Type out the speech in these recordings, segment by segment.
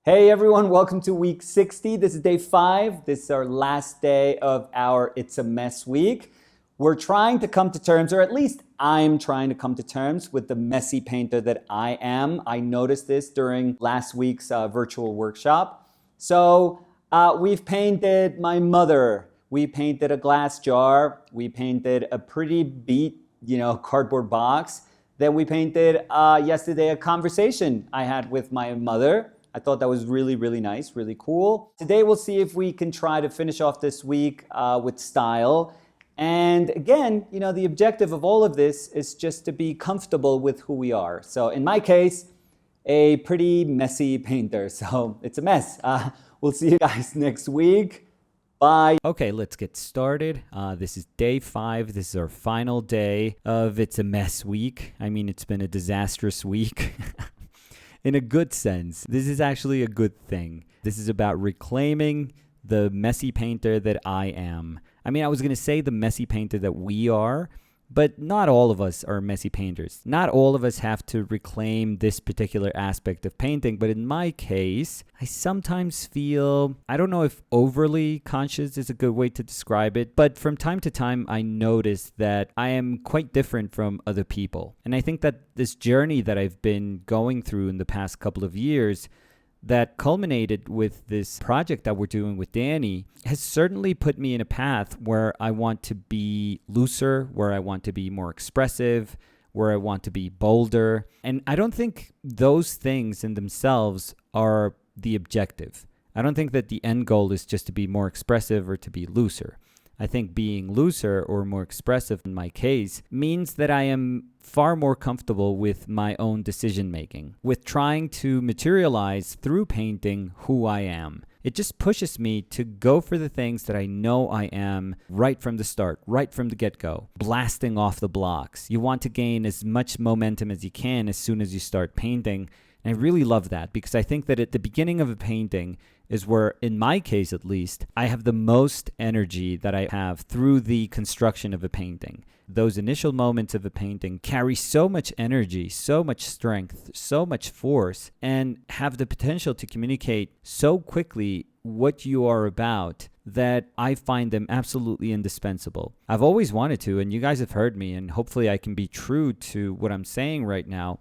Hey everyone, welcome to week 60. This is day 5. This is our last day of our It's a Mess week. We're trying to come to terms, or at least I'm trying to come to terms with the messy painter that I am. I noticed this during last week's virtual workshop. We've painted my mother. We painted a glass jar. We painted a pretty beat, cardboard box. Then we painted yesterday a conversation I had with my mother. I thought that was really, really nice, really cool. Today we'll see if we can try to finish off this week with style. And again, the objective of all of this is just to be comfortable with who we are. So in my case, a pretty messy painter. So it's a mess. We'll see you guys next week. Bye. Okay, let's get started. This is day 5. This is our final day of It's a Mess week. I mean, it's been a disastrous week. In a good sense. This is actually a good thing. This is about reclaiming the messy painter that I am. I mean, I was going to say the messy painter that we are, but not all of us are messy painters. Not all of us have to reclaim this particular aspect of painting, but in my case, I sometimes feel, I don't know if overly conscious is a good way to describe it, but from time to time, I notice that I am quite different from other people. And I think that this journey that I've been going through in the past couple of years that culminated with this project that we're doing with Danny has certainly put me in a path where I want to be looser, where I want to be more expressive, where I want to be bolder. And I don't think those things in themselves are the objective. I don't think that the end goal is just to be more expressive or to be looser. I think being looser or more expressive in my case means that I am far more comfortable with my own decision making, with trying to materialize through painting who I am. It just pushes me to go for the things that I know I am right from the start, right from the get-go, blasting off the blocks. You want to gain as much momentum as you can as soon as you start painting. And I really love that because I think that at the beginning of a painting is where, in my case at least, I have the most energy that I have through the construction of a painting. Those initial moments of a painting carry so much energy, so much strength, so much force, and have the potential to communicate so quickly what you are about that I find them absolutely indispensable. I've always wanted to, and you guys have heard me, and hopefully I can be true to what I'm saying right now.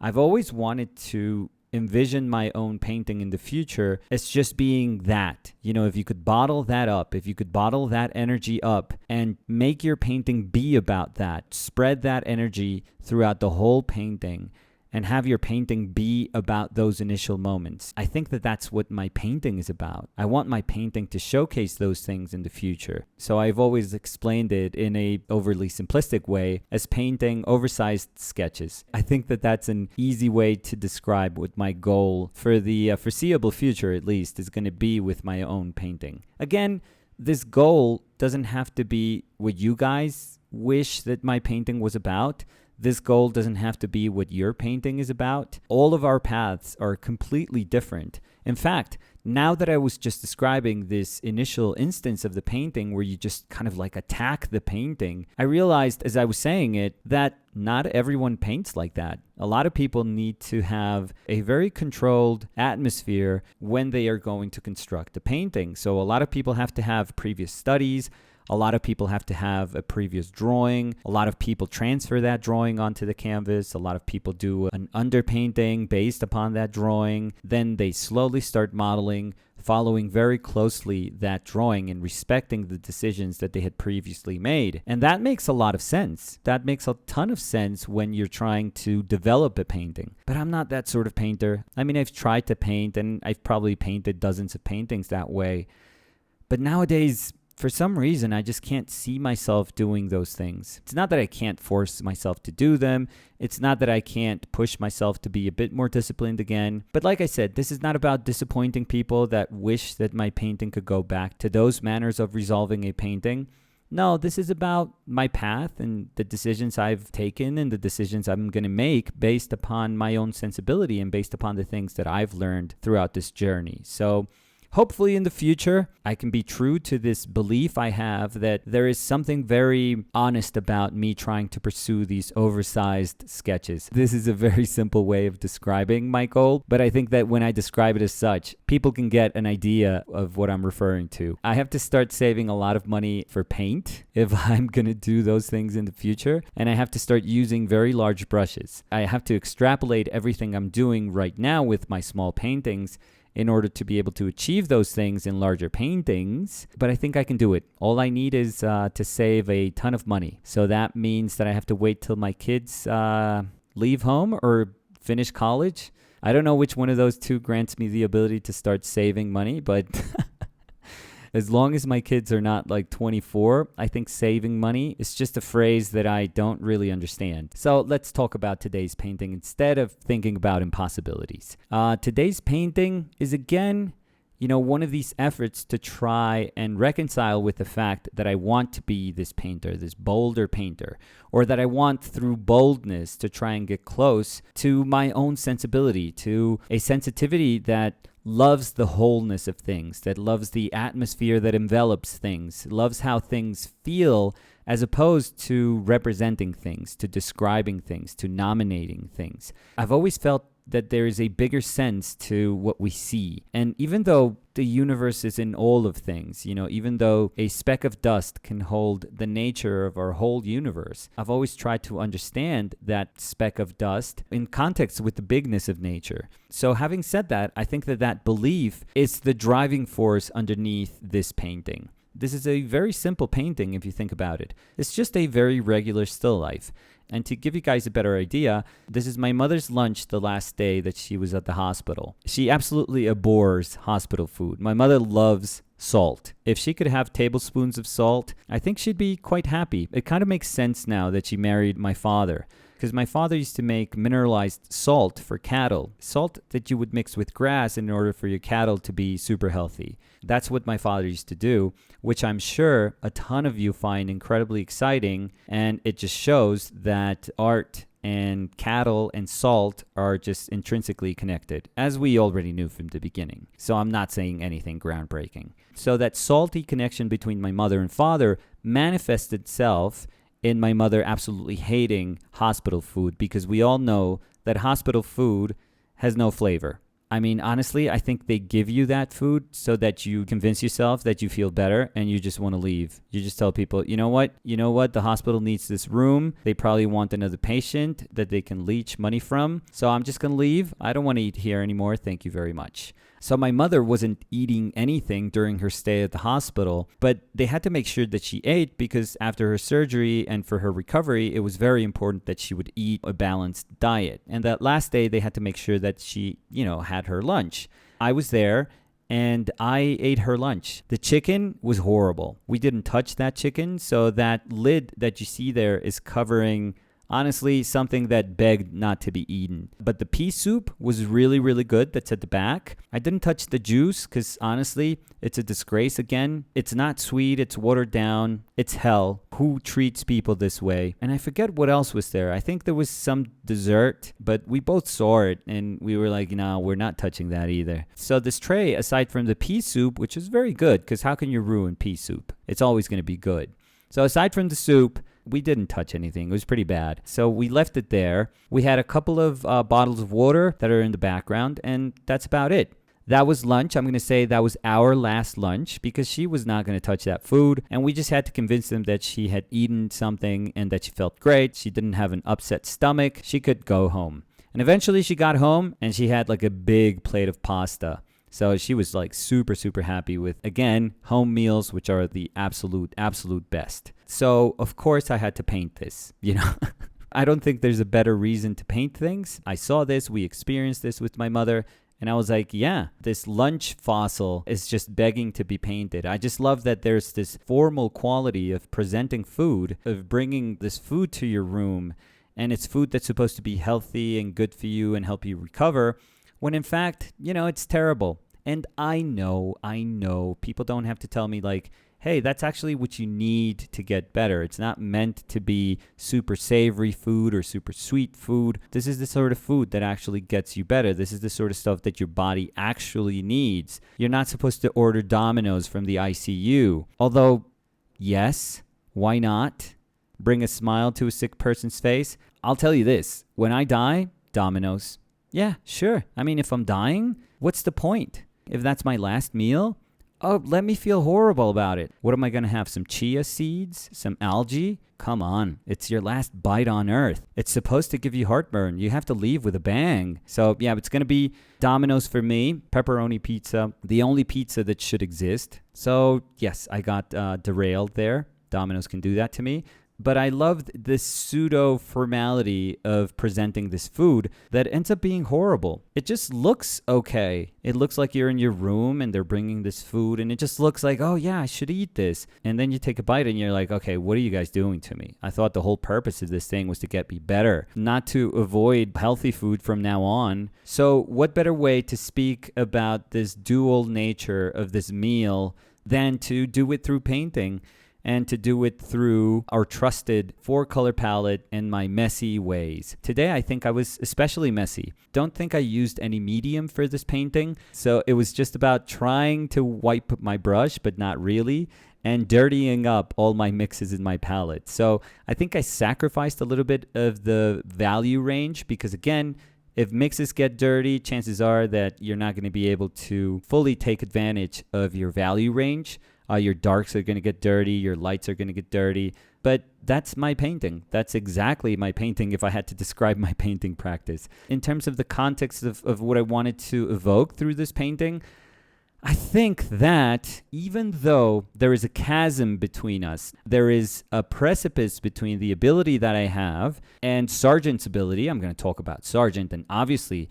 I've always wanted to envision my own painting in the future as just being that. If you could bottle that up, if you could bottle that energy up and make your painting be about that, spread that energy throughout the whole painting and have your painting be about those initial moments. I think that that's what my painting is about. I want my painting to showcase those things in the future. So I've always explained it in a overly simplistic way as painting oversized sketches. I think that that's an easy way to describe what my goal for the foreseeable future, at least, is going to be with my own painting. Again, this goal doesn't have to be what you guys wish that my painting was about. This goal doesn't have to be what your painting is about. All of our paths are completely different. In fact, now that I was just describing this initial instance of the painting where you just kind of like attack the painting, I realized as I was saying it that not everyone paints like that. A lot of people need to have a very controlled atmosphere when they are going to construct a painting. So a lot of people have to have previous studies. A lot of people have to have a previous drawing. A lot of people transfer that drawing onto the canvas. A lot of people do an underpainting based upon that drawing. Then they slowly start modeling, following very closely that drawing and respecting the decisions that they had previously made. And that makes a lot of sense. That makes a ton of sense when you're trying to develop a painting. But I'm not that sort of painter. I mean, I've tried to paint and I've probably painted dozens of paintings that way. But nowadays, for some reason, I just can't see myself doing those things. It's not that I can't force myself to do them. It's not that I can't push myself to be a bit more disciplined again. But like I said, this is not about disappointing people that wish that my painting could go back to those manners of resolving a painting. No, this is about my path and the decisions I've taken and the decisions I'm going to make based upon my own sensibility and based upon the things that I've learned throughout this journey. So hopefully in the future, I can be true to this belief I have that there is something very honest about me trying to pursue these oversized sketches. This is a very simple way of describing my goal, but I think that when I describe it as such, people can get an idea of what I'm referring to. I have to start saving a lot of money for paint if I'm going to do those things in the future, and I have to start using very large brushes. I have to extrapolate everything I'm doing right now with my small paintings in order to be able to achieve those things in larger paintings, but I think I can do it. All I need is to save a ton of money. So that means that I have to wait till my kids leave home or finish college. I don't know which one of those two grants me the ability to start saving money, but as long as my kids are not like 24, I think saving money is just a phrase that I don't really understand. So let's talk about today's painting instead of thinking about impossibilities. Today's painting is again, one of these efforts to try and reconcile with the fact that I want to be this painter, this bolder painter, or that I want through boldness to try and get close to my own sensibility, to a sensitivity that loves the wholeness of things, that loves the atmosphere that envelops things, loves how things feel as opposed to representing things, to describing things, to nominating things. I've always felt that there is a bigger sense to what we see. And even though the universe is in all of things, even though a speck of dust can hold the nature of our whole universe, I've always tried to understand that speck of dust in context with the bigness of nature. So having said that, I think that belief is the driving force underneath this painting. This is a very simple painting if you think about it. It's just a very regular still life. And to give you guys a better idea, this is my mother's lunch the last day that she was at the hospital. She absolutely abhors hospital food. My mother loves salt. If she could have tablespoons of salt, I think she'd be quite happy. It kind of makes sense now that she married my father, because my father used to make mineralized salt for cattle, salt that you would mix with grass in order for your cattle to be super healthy. That's what my father used to do, which I'm sure a ton of you find incredibly exciting, and it just shows that art and cattle and salt are just intrinsically connected, as we already knew from the beginning. So I'm not saying anything groundbreaking. So that salty connection between my mother and father manifested itself in my mother absolutely hating hospital food, because we all know that hospital food has no flavor. I mean, honestly, I think they give you that food so that you convince yourself that you feel better and you just want to leave. You just tell people, you know what? The hospital needs this room. They probably want another patient that they can leech money from. So I'm just going to leave. I don't want to eat here anymore. Thank you very much. So my mother wasn't eating anything during her stay at the hospital, but they had to make sure that she ate because after her surgery and for her recovery, it was very important that she would eat a balanced diet. And that last day, they had to make sure that she, had her lunch. I was there and I ate her lunch. The chicken was horrible. We didn't touch that chicken, so that lid that you see there is covering, honestly, something that begged not to be eaten. But the pea soup was really, really good. That's at the back. I didn't touch the juice because, honestly, it's a disgrace again. It's not sweet. It's watered down. It's hell. Who treats people this way? And I forget what else was there. I think there was some dessert, but we both saw it and we were like, no, we're not touching that either. So this tray, aside from the pea soup, which is very good, because how can you ruin pea soup? It's always going to be good. So aside from the soup, we didn't touch anything. It was pretty bad. So we left it there. We had a couple of bottles of water that are in the background, and that's about it. That was lunch. I'm going to say that was our last lunch because she was not going to touch that food. And we just had to convince them that she had eaten something and that she felt great. She didn't have an upset stomach. She could go home. And eventually she got home and she had like a big plate of pasta. So she was like super, super happy with, again, home meals, which are the absolute best. So, of course, I had to paint this, I don't think there's a better reason to paint things. I saw this, we experienced this with my mother, and I was like, yeah, this lunch fossil is just begging to be painted. I just love that there's this formal quality of presenting food, of bringing this food to your room, and it's food that's supposed to be healthy and good for you and help you recover, when in fact, it's terrible. And I know, people don't have to tell me like, hey, that's actually what you need to get better. It's not meant to be super savory food or super sweet food. This is the sort of food that actually gets you better. This is the sort of stuff that your body actually needs. You're not supposed to order Domino's from the ICU. Although, yes, why not? Bring a smile to a sick person's face. I'll tell you this, when I die, Domino's. Yeah, sure. I mean, if I'm dying, what's the point? If that's my last meal, oh, let me feel horrible about it. What am I going to have? Some chia seeds? Some algae? Come on. It's your last bite on earth. It's supposed to give you heartburn. You have to leave with a bang. So, yeah, it's going to be Domino's for me. Pepperoni pizza. The only pizza that should exist. So, yes, I got derailed there. Domino's can do that to me. But I loved this pseudo formality of presenting this food that ends up being horrible. It just looks okay. It looks like you're in your room and they're bringing this food and it just looks like, oh yeah, I should eat this. And then you take a bite and you're like, okay, what are you guys doing to me? I thought the whole purpose of this thing was to get me better, not to avoid healthy food from now on. So what better way to speak about this dual nature of this meal than to do it through painting? And to do it through our trusted 4-color palette and my messy ways. Today, I think I was especially messy. Don't think I used any medium for this painting. So it was just about trying to wipe my brush, but not really, and dirtying up all my mixes in my palette. So I think I sacrificed a little bit of the value range because, again, if mixes get dirty, chances are that you're not going to be able to fully take advantage of your value range. Your darks are going to get dirty. Your lights are going to get dirty. But that's my painting. That's exactly my painting if I had to describe my painting practice. In terms of the context of what I wanted to evoke through this painting, I think that even though there is a chasm between us, there is a precipice between the ability that I have and Sargent's ability. I'm going to talk about Sargent, and obviously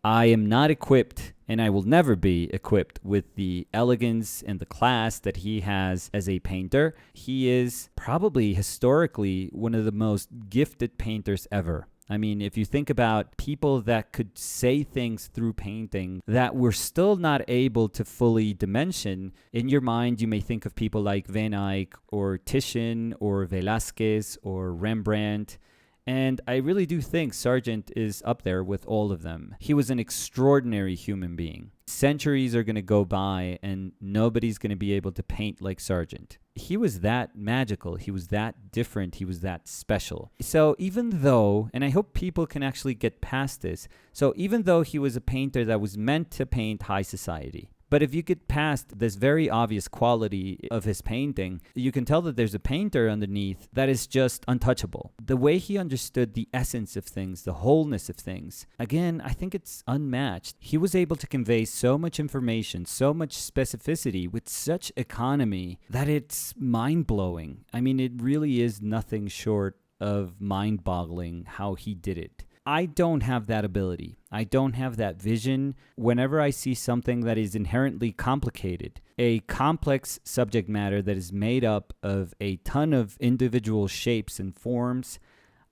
I am not equipped, and I will never be equipped with the elegance and the class that he has as a painter. He is probably historically one of the most gifted painters ever. I mean, if you think about people that could say things through painting that we're still not able to fully dimension, in your mind you may think of people like Van Eyck or Titian or Velázquez or Rembrandt. And I really do think Sargent is up there with all of them. He was an extraordinary human being. Centuries are going to go by and nobody's going to be able to paint like Sargent. He was that magical. He was that different. He was that special. So even though, and I hope people can actually get past this, so even though he was a painter that was meant to paint high society, but if you get past this very obvious quality of his painting, you can tell that there's a painter underneath that is just untouchable. The way he understood the essence of things, the wholeness of things, again, I think it's unmatched. He was able to convey so much information, so much specificity with such economy that it's mind-blowing. I mean, it really is nothing short of mind-boggling how he did it. I don't have that ability. I don't have that vision. Whenever I see something that is inherently complicated, a complex subject matter that is made up of a ton of individual shapes and forms,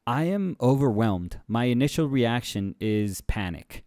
I am overwhelmed. My initial reaction is panic.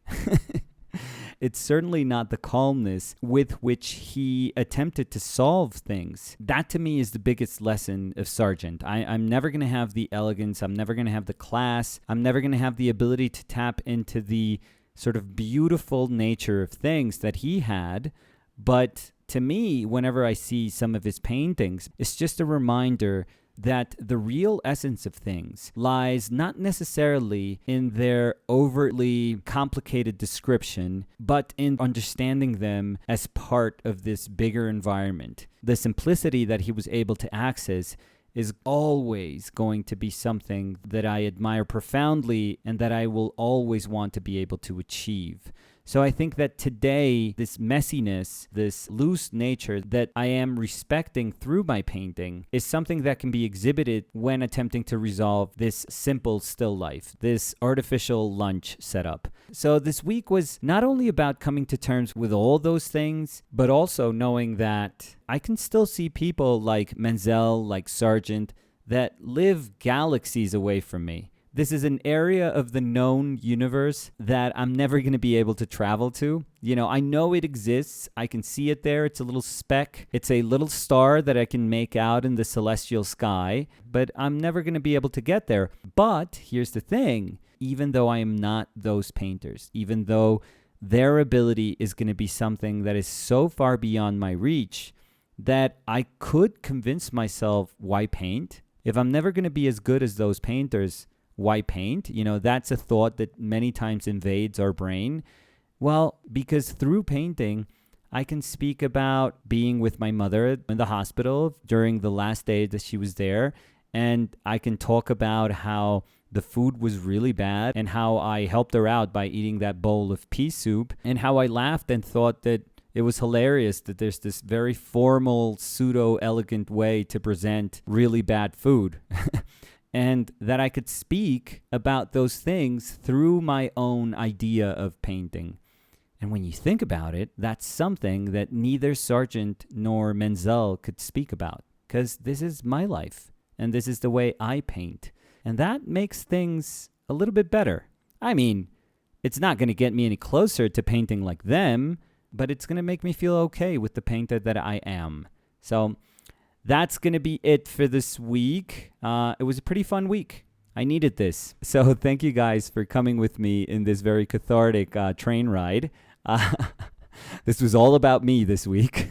It's certainly not the calmness with which he attempted to solve things. That to me is the biggest lesson of Sargent. I'm never going to have the elegance. I'm never going to have the class. I'm never going to have the ability to tap into the sort of beautiful nature of things that he had. But to me, whenever I see some of his paintings, it's just a reminder that the real essence of things lies not necessarily in their overtly complicated description, but in understanding them as part of this bigger environment. The simplicity that he was able to access is always going to be something that I admire profoundly and that I will always want to be able to achieve. So I think that today, this messiness, this loose nature that I am respecting through my painting is something that can be exhibited when attempting to resolve this simple still life, this artificial lunch setup. So this week was not only about coming to terms with all those things, but also knowing that I can still see people like Menzel, like Sargent, that live galaxies away from me, This is an area of the known universe that I'm never going to be able to travel to. You know, I know it exists. I can see it there. It's a little speck. It's a little star that I can make out in the celestial sky, but I'm never going to be able to get there. But here's the thing. Even though I am not those painters, even though their ability is going to be something that is so far beyond my reach that I could convince myself, why paint? If I'm never going to be as good as those painters, why paint? You know, that's a thought that many times invades our brain. Well, because through painting, I can speak about being with my mother in the hospital during the last day that she was there. And I can talk about how the food was really bad and how I helped her out by eating that bowl of pea soup, and how I laughed and thought that it was hilarious that there's this very formal, pseudo-elegant way to present really bad food. And that I could speak about those things through my own idea of painting. And when you think about it, that's something that neither Sargent nor Menzel could speak about, because this is my life, and this is the way I paint. And that makes things a little bit better. I mean, it's not going to get me any closer to painting like them, but it's going to make me feel okay with the painter that I am. So that's going to be it for this week. It was a pretty fun week. I needed this. So thank you guys for coming with me in this very cathartic train ride. This was all about me this week.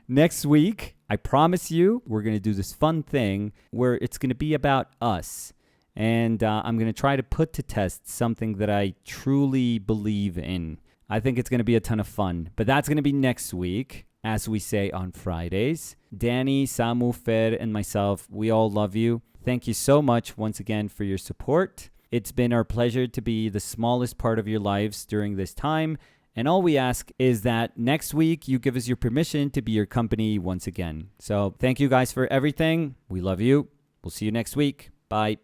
Next week, I promise you, we're going to do this fun thing where it's going to be about us. And I'm going to try to put to test something that I truly believe in. I think it's going to be a ton of fun. But that's going to be next week, as we say on Fridays. Danny, Samu, Fer, and myself, we all love you. Thank you so much once again for your support. It's been our pleasure to be the smallest part of your lives during this time. And all we ask is that next week you give us your permission to be your company once again. So thank you guys for everything. We love you. We'll see you next week. Bye.